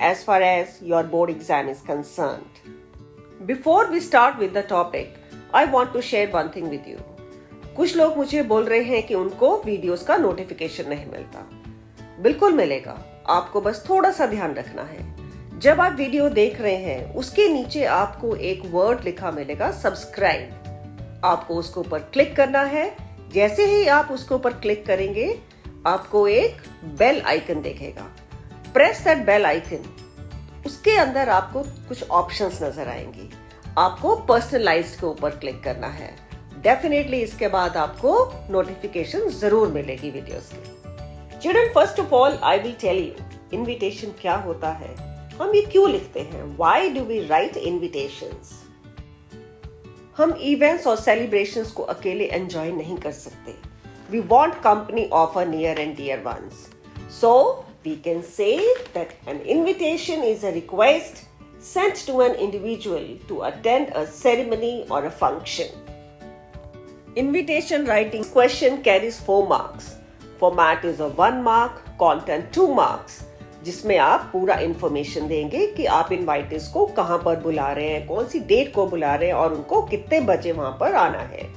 as far as your board exam is concerned. Before we start with the topic, I want to share one thing with you. कुछ लोग मुझे बोल रहे हैं कि उनको वीडियोस का नोटिफिकेशन नहीं मिलता। बिल्कुल मिलेगा, आपको बस थोड़ा सा ध्यान रखना है। जब आप वीडियो देख रहे हैं उसके नीचे आपको एक वर्ड लिखा मिलेगा सब्सक्राइब। आपको उसके ऊपर क्लिक करना है। जैसे ही आप उसके ऊपर क्लिक करेंगे आपको एक बेल आइकन दिखेगा। Press that bell icon. उसके अंदर आपको कुछ ऑप्शंस नजर आएंगी। आपको पर्सनलाइज्ड के ऊपर क्लिक करना है। डेफिनेटली इसके बाद आपको नोटिफिकेशन जरूर मिलेगी वीडियोस की। Children, first of all I will tell you invitation क्या होता है, हम ये क्यों लिखते हैं, why do we write invitations. हम इवेंट्स और सेलिब्रेशंस को अकेले एंजॉय नहीं कर सकते। We want company of a near and dear ones, so we can say that an invitation is a request sent to an individual to attend a ceremony or a function. Invitation writing question carries 4 marks. Format is a 1 mark, content 2 marks, जिसमें आप पूरा information देंगे कि आप इनवाइटेस को कहां पर बुला रहे हैं, कौन सी डेट को बुला रहे हैं और उनको कितने बजे वहां पर आना है.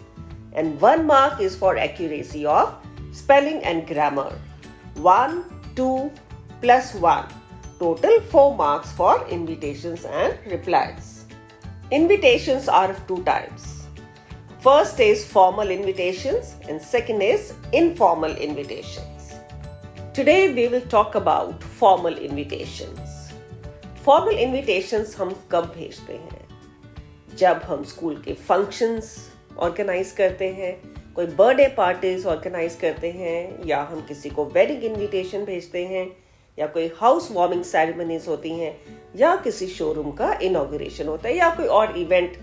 And 1 mark is for accuracy of spelling and grammar. 1, 2 plus 1. Total 4 marks for invitations and replies. Invitations are of 2 types. First is formal invitations and second is informal invitations. Today we will talk about formal invitations. Formal invitations हम कब भेजते हैं? जब हम school के functions organize करते हैं, कोई बर्थडे पार्टीज ऑर्गेनाइज करते हैं, या हम किसी को वेडिंग इनविटेशन भेजते हैं, या कोई हाउस वार्मिंग सेरेमनीज होती हैं, या किसी शोरूम का इनॉग्रेशन होता है, या कोई और इवेंट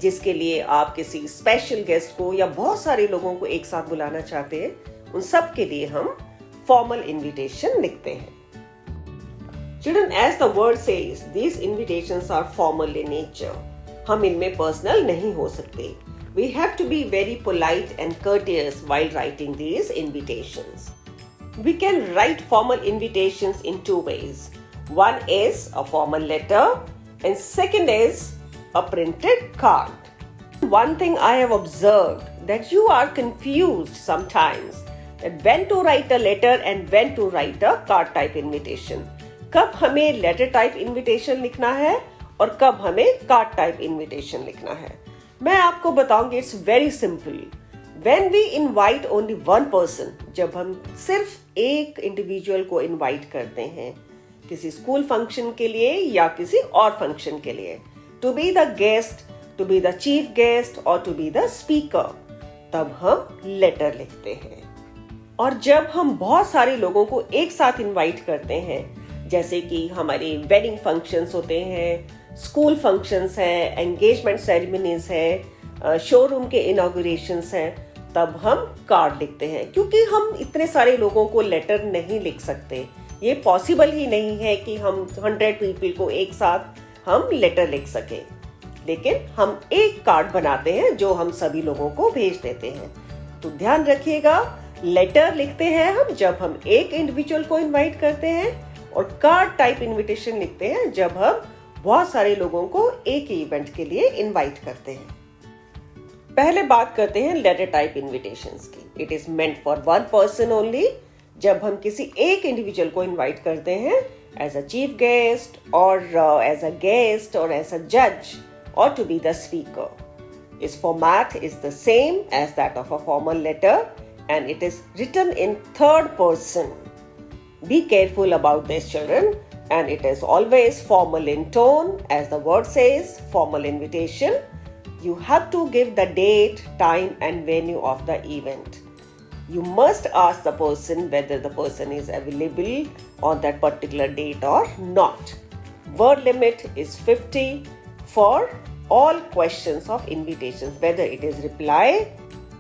जिसके लिए आप किसी स्पेशल गेस्ट को या बहुत सारे लोगों को एक साथ बुलाना चाहते हैं, उन सब के लिए हम फॉर्मल इनविटेशन लिखते हैं। Children, as the word says, these invitations are formal in nature. हम इनमें पर्सनल नहीं हो सकते। We have to be very polite and courteous while writing these invitations. We can write formal invitations in 2 ways. One is a formal letter and second is a printed card. One thing I have observed that you are confused sometimes that when to write a letter and when to write a card type invitation. कब हमें letter type invitation लिखना है और कब हमें card type invitation लिखना है। मैं आपको बताऊंगी, it's very simple. When we invite only one person, जब हम सिर्फ एक इंडिविजुअल को इनवाइट करते हैं किसी स्कूल फंक्शन के लिए या किसी और फंक्शन के लिए, to be the guest, to be the chief guest और टू बी द स्पीकर, तब हम लेटर लिखते हैं। और जब हम बहुत सारे लोगों को एक साथ इनवाइट करते हैं, जैसे कि हमारे वेडिंग फंक्शंस होते हैं, स्कूल फंक्शंस हैं, एंगेजमेंट सेरेमनीज है, शोरूम के इनॉग्रेशंस हैं, तब हम कार्ड लिखते हैं। क्योंकि हम इतने सारे लोगों को लेटर नहीं लिख सकते, ये पॉसिबल ही नहीं है कि हम 100 पीपल को एक साथ हम लेटर लिख सके। लेकिन हम एक कार्ड बनाते हैं जो हम सभी लोगों को भेज देते हैं। तो ध्यान रखिएगा, लेटर लिखते हैं हम जब हम एक इंडिविजुअल को इनवाइट करते हैं, और कार्ड टाइप इनविटेशन लिखते हैं जब हम बहुत सारे लोगों को एक ही इवेंट के लिए इनवाइट करते हैं। पहले बात करते हैं लेटर टाइप इनविटेशंस की। It is meant for 1 person only. जब हम किसी एक इंडिविजुअल को इनवाइट करते हैं एज अ चीफ गेस्ट और एज अ गेस्ट और एज अ जज और to be the speaker. Its format is the same as that of a formal letter and it is written in 3rd person. Be careful about this, children, and it is always formal in tone, as the word says, formal invitation. You have to give the date, time and venue of the event. You must ask the person whether the person is available on that particular date or not. Word limit is 50 for all questions of invitations, whether it is reply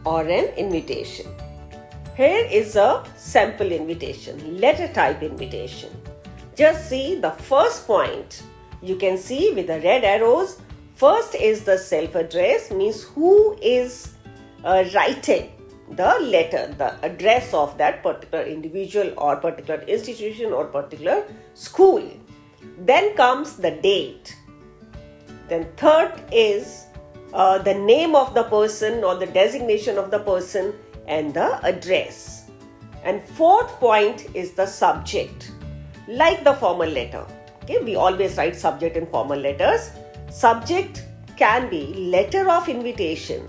or an invitation. Here is a sample invitation, letter type invitation. Just see the first point. You can see with the red arrows. First is the self-address, means who is writing. the letter, the address of that particular individual or particular institution or particular school. Then comes the date. Then third is the name of the person or the designation of the person and the address. And fourth point is the subject, like the formal letter. Okay, we always write subject in formal letters. Subject can be letter of invitation,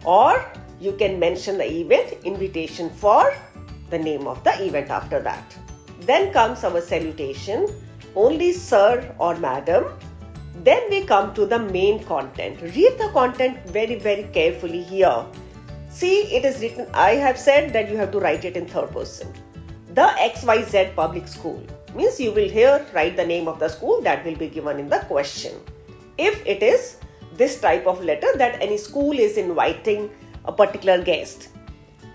or you can mention the event, invitation for the name of the event after that. Then comes our salutation, only sir or madam. Then we come to the main content. Read the content very, very carefully here. See, it is written, I have said that you have to write it in third person. The XYZ public school means you will here write the name of the school that will be given in the question. If it is this type of letter that any school is inviting a particular guest,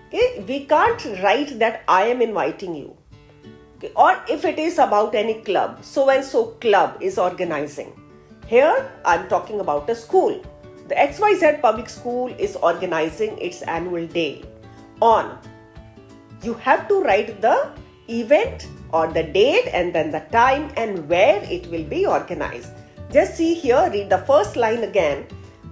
okay, we can't write that I am inviting you. Okay, or if it is about any club, so and so club is organizing. Here I am talking about a school. The XYZ public school is organizing its annual day on. You have to write the event or the date and then the time and where it will be organized. Just see here, read the first line again.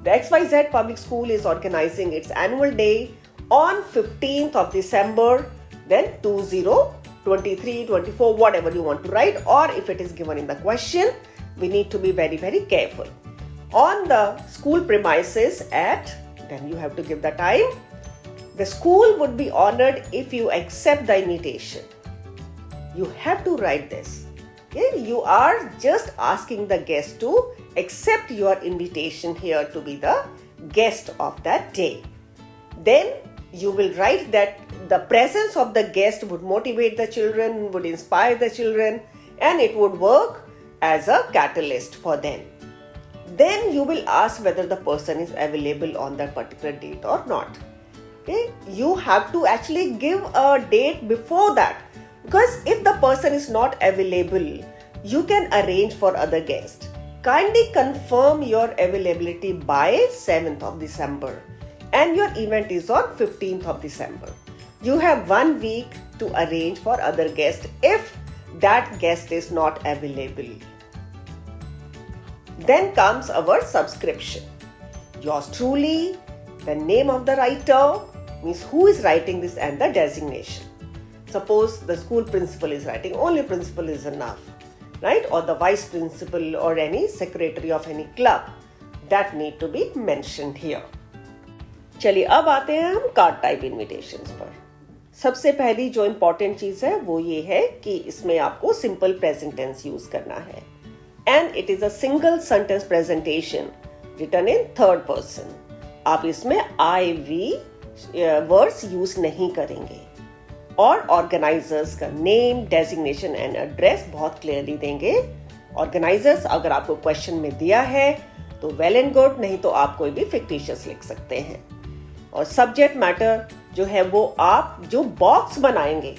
The XYZ public school is organizing its annual day on 15th of December, then 2023, 24, whatever you want to write, or if it is given in the question, we need to be very, very careful. On the school premises at, then you have to give the time. The school would be honored if you accept the invitation. You have to write this. Okay? You are just asking the guest to accept your invitation here to be the guest of that day. Then you will write that the presence of the guest would motivate the children, would inspire the children, and it would work as a catalyst for them. Then you will ask whether the person is available on that particular date or not. Okay? You have to actually give a date before that, because if the person is not available, you can arrange for other guests. Kindly confirm your availability by 7th of December and your event is on 15th of December. You have 1 week to arrange for other guests if that guest is not available. Then comes our subscription. Yours truly, the name of the writer, means who is writing this, and the designation. Suppose the school principal is writing, only principal is enough, right? Or the vice principal or any secretary of any club, that need to be mentioned here. चलिए अब आते हैं हम card type invitations पर. सबसे पहली जो important चीज है वो ये है कि इसमें आपको सिंपल प्रेजेंट टेंस यूज करना है. And it is a single sentence presentation written in third person. आप इसमें I, we words use नहीं करेंगे. और ऑर्गेनाइजर्स का नेम, डेजिग्नेशन एंड एड्रेस बहुत क्लियरली देंगे. ऑर्गेनाइजर्स अगर आपको क्वेश्चन में दिया है तो वेल एंड गुड, नहीं तो आप कोई भी फिक्टिशियस लिख सकते हैं. और सब्जेक्ट मैटर जो है वो आप जो बॉक्स बनाएंगे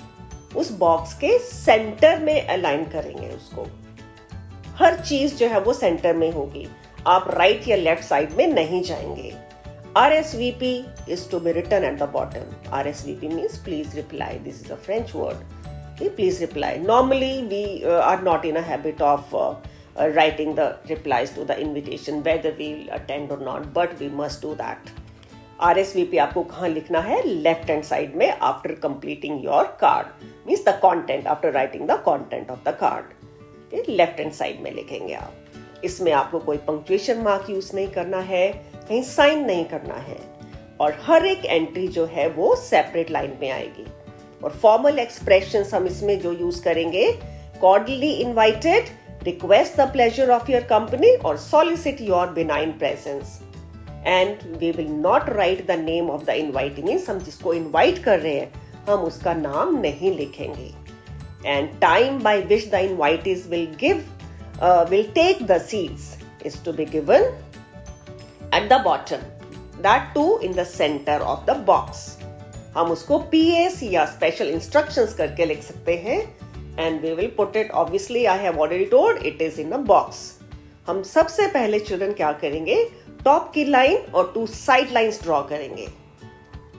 उस बॉक्स के सेंटर में अलाइन करेंगे उसको. हर चीज जो है वो सेंटर में होगी. आप राइट या लेफ्ट साइड में नहीं जाएंगे. RSVP is to be written at the bottom. RSVP means please reply. This is a French word. Okay, please reply. Normally we are not in a habit of writing the replies to the invitation, whether we attend or not, but we must do that. RSVP आपको कहाँ लिखना है? Left hand side में after completing your card. Means the content, after writing the content of the card. Left hand side में लिखेंगे आप. इसमें आपको कोई पंक्चुएशन मार्क यूज नहीं करना है, कहीं साइन नहीं करना है, और हर एक एंट्री जो है वो सेपरेट लाइन में आएगी. और फॉर्मल एक्सप्रेशंस हम इसमें जो यूज करेंगे, cordially invited, request the pleasure of your company और solicit your benign presence. And we will not write the name of the invitee. Means हम जिसको इनवाइट कर रहे हैं हम उसका नाम नहीं लिखेंगे. And time by which the invitees will take the seats is to be given at the bottom. That too in the center of the box. हम उसको PS या special instructions करके लिख सकते हैं. And we will put it, obviously I have already told, it is in a box. हम सबसे पहले children क्या करेंगे, टॉप की लाइन और 2 साइड लाइन्स ड्रॉ करेंगे.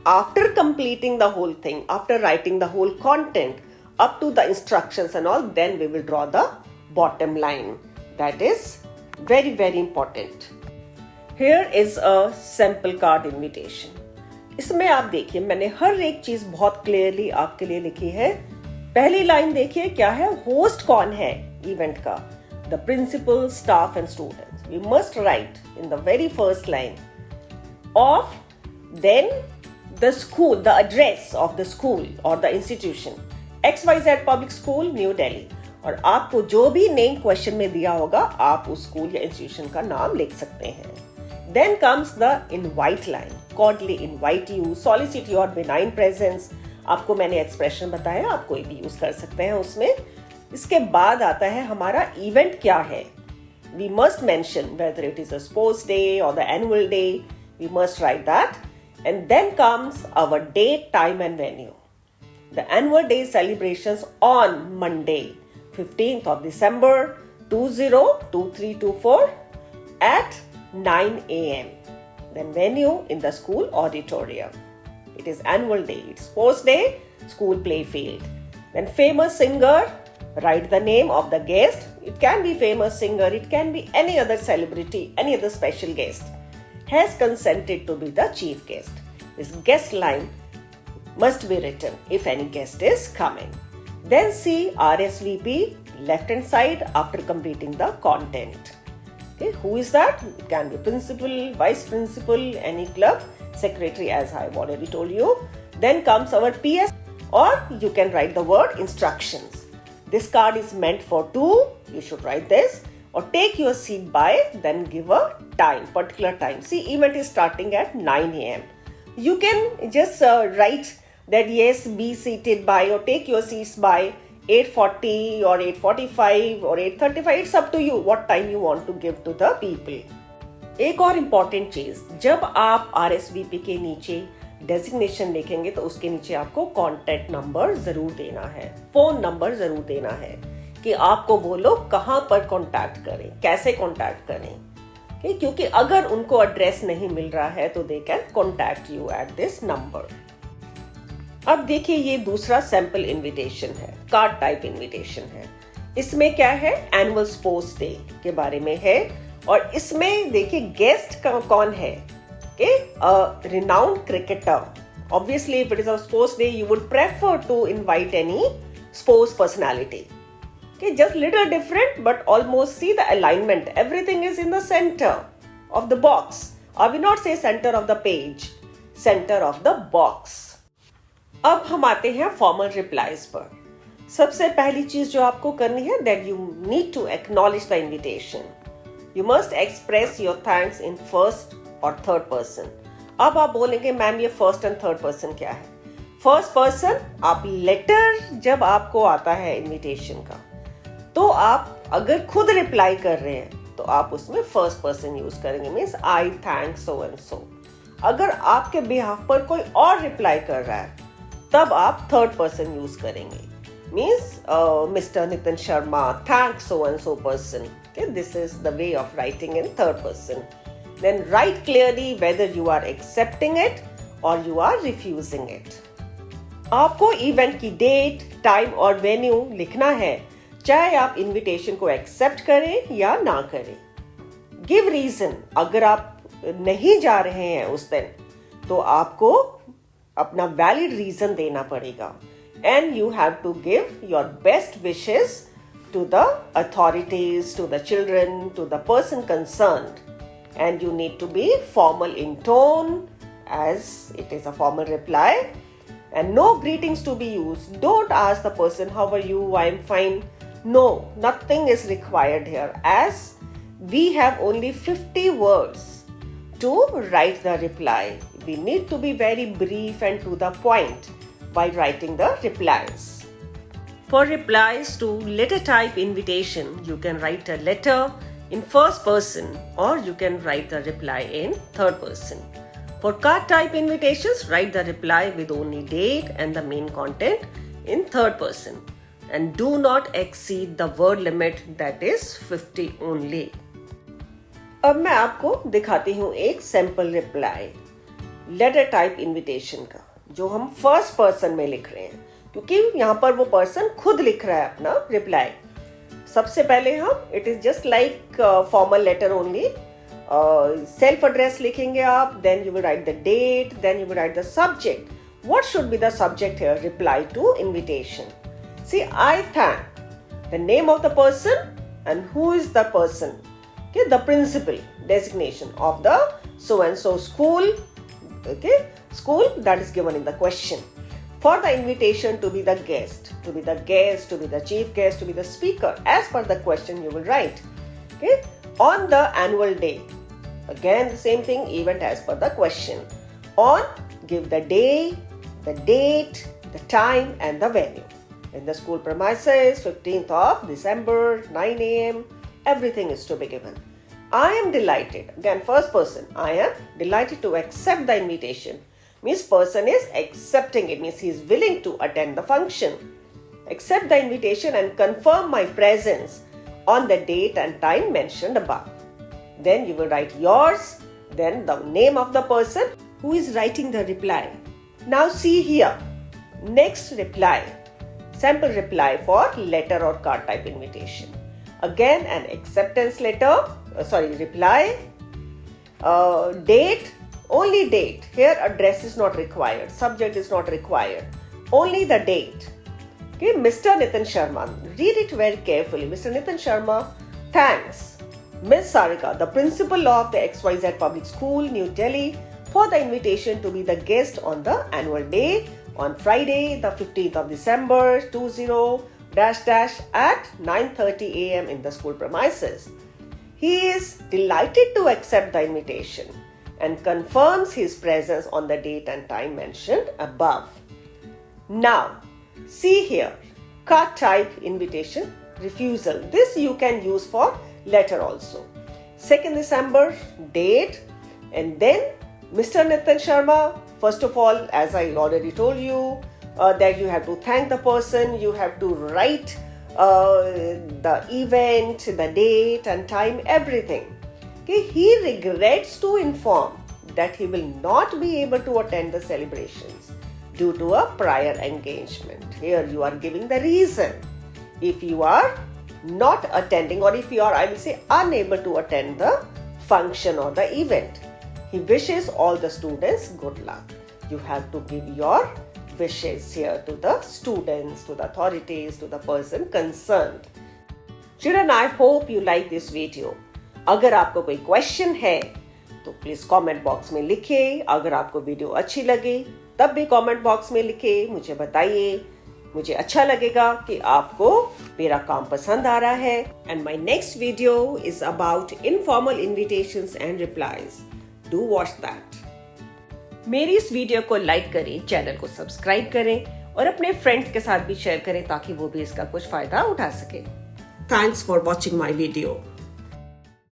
after completing the whole thing, after writing the whole content up to the instructions and all, then we will draw the bottom line. That is very, very important. Here is a sample card invitation. इसमें आप देखिए मैंने हर एक चीज बहुत clearly आपके लिए लिखी है. पहली लाइन देखिए क्या है, होस्ट कौन है इवेंट का, the principal, staff and students. We must write in the very first line of, then the school, the address of the school और the institution, XYZ public school, New Delhi. और आपको जो भी नेम क्वेश्चन में दिया होगा आप उस स्कूल या इंस्टीट्यूशन का नाम लिख सकते हैं. Then comes the invite line. Cordially invite you, solicit your benign presence. आपको मैंने एक्सप्रेशन बताया, आप कोई भी यूज कर सकते हैं उसमें. इसके बाद आता है हमारा इवेंट क्या है. We must mention whether it is a sports day or the annual day. We must write that. And then comes our date, time and venue. The annual day celebrations on Monday, 15th of December, 202324 at 9 a.m. Then venue in the school auditorium. It is annual day, it's sports day, school play field. Then famous singer, write the name of the guest. It can be famous singer, it can be any other celebrity, any other special guest. Has consented to be the chief guest. This guest line must be written if any guest is coming. Then see RSVP left hand side after completing the content. Okay, who is that? It can be principal, vice principal, any club, secretary as I have already told you. Then comes our PS, or you can write the word instructions. This card is meant for two, you should write this. Or take your seat by, then give a time, particular time. See, event is starting at 9 a.m. You can just write that yes, be seated by or take your seats by 8:40 or 8:45 or 8:35. It's up to you what time you want to give to the people. एक और important चीज, जब आप RSVP के नीचे designation लिखेंगे तो उसके नीचे आपको कॉन्टैक्ट नंबर जरूर देना है, फोन नंबर जरूर देना है कि आपको वो लोग कहाँ पर कॉन्टैक्ट करें, कैसे कॉन्टैक्ट करें. क्योंकि अगर उनको एड्रेस नहीं मिल रहा है तो they can contact you at this number. अब देखिए ये दूसरा सैंपल इनविटेशन है, कार्ड टाइप इनविटेशन है. इसमें क्या है, एनुअल स्पोर्ट्स डे के बारे में है. और इसमें देखिए गेस्ट कौन है, renowned cricketer. Obviously if it is a sports day you would prefer to invite any sports personality. Just little different but almost see the alignment. Everything is in the center of the box. Or we not say center of the page, center of the box. अब हम आते हैं formal replies पर. सबसे पहली चीज जो आपको करनी है, that you need to acknowledge the invitation. You must express your thanks in first और थर्ड पर्सन. अब आप बोलेंगे मैम ये फर्स्ट एंड थर्ड पर्सन क्या है. फर्स्ट पर्सन, आप लेटर जब आपको आता है इन्विटेशन का तो आप अगर खुद रिप्लाई कर रहे हैं तो आप उसमें फर्स्ट पर्सन यूज करेंगे, means I thank so and सो. अगर आपके बिहाफ पर कोई और रिप्लाई कर रहा है तब आप थर्ड पर्सन यूज करेंगे, means mister Nitin Sharma thank so and so person. This is the way of writing in third person. Then write clearly whether you are accepting it और यू आर रिफ्यूजिंग इट. आपको event की date, time और venue लिखना है, चाहे आप invitation को accept करें या ना करें. Give reason. अगर आप नहीं जा रहे हैं उस दिन तो आपको अपना वैलिड रीजन देना पड़ेगा. And you have to give your best wishes to the authorities, to the children, to the person concerned. And you need to be formal in tone as it is a formal reply. And no greetings to be used. Don't ask the person how are you, I am fine. No, nothing is required here, as we have only 50 words to write the reply. We need to be very brief and to the point while writing the replies. For replies to letter type invitation, you can write a letter in first person or you can write the reply in third person. For card type invitations, write the reply with only date and the main content in third person. And do not exceed the word limit, that is 50 only. अब मैं आपको दिखाती हूँ एक sample reply. Letter type invitation का, जो हम first person में लिख रहे हैं, क्योंकि यहाँ पर वो पर्सन खुद लिख रहा है अपना रिप्लाई। सबसे पहले हम it is just like formal letter only, self address लिखेंगे आप, then you will write the date, then you will write the subject. What should be the subject here? Reply to invitation. See, I thank the name of the person and who is the person. Okay, the principal designation of the so and so school. Okay, school that is given in the question. For the invitation to be the guest, to be the guest, to be the chief guest, to be the speaker, as per the question you will write. Okay, on the annual day. Again, the same thing, event as per the question. On, give the day, the date, the time and the venue. In the school premises, 15th of December, 9 a.m. Everything is to be given. I am delighted. Again, first person. I am delighted to accept the invitation. Means person is accepting it. Means he is willing to attend the function. Accept the invitation and confirm my presence on the date and time mentioned above. Then you will write yours. Then the name of the person who is writing the reply. Now see here, next reply, sample reply for letter or card type invitation. Again an acceptance letter, reply, date, only date. Here address is not required, subject is not required, only the date. Okay, Mr. Nitin Sharma, read it very carefully. Mr. Nitin Sharma thanks Ms. Sarika, the principal of the XYZ Public School, New Delhi, for the invitation to be the guest on the annual day on Friday, the 15th of December, 20 at 9:30 a.m. in the school premises. He is delighted to accept the invitation and confirms his presence on the date and time mentioned above. Now, see here, card type invitation refusal. This you can use for letter also. 2nd December, date, and then Mr. Nitin Sharma, first of all, as I already told you, that you have to thank the person, you have to write the event, the date and time, everything. Okay, he regrets to inform that he will not be able to attend the celebrations due to a prior engagement. Here you are giving the reason. If you are not attending, or if you are, I will say, unable to attend the function or the event, he wishes all the students good luck. You have to give your wishes here to the students, to the authorities, to the person concerned. Children, I hope you like this video. अगर आपको कोई question है तो please comment box में लिखिए. अगर आपको video अच्छी लगे तब भी कमेंट बॉक्स में लिखिए, मुझे बताइए. मुझे अच्छा लगेगा कि आपको मेरा काम पसंद आ रहा है. And my next video is about informal invitations and replies. Do watch that. मेरी इस वीडियो को लाइक करें, चैनल को सब्सक्राइब करें और अपने फ्रेंड्स के साथ भी शेयर करें ताकि वो भी इसका कुछ फायदा उठा सके. Thanks for watching my video.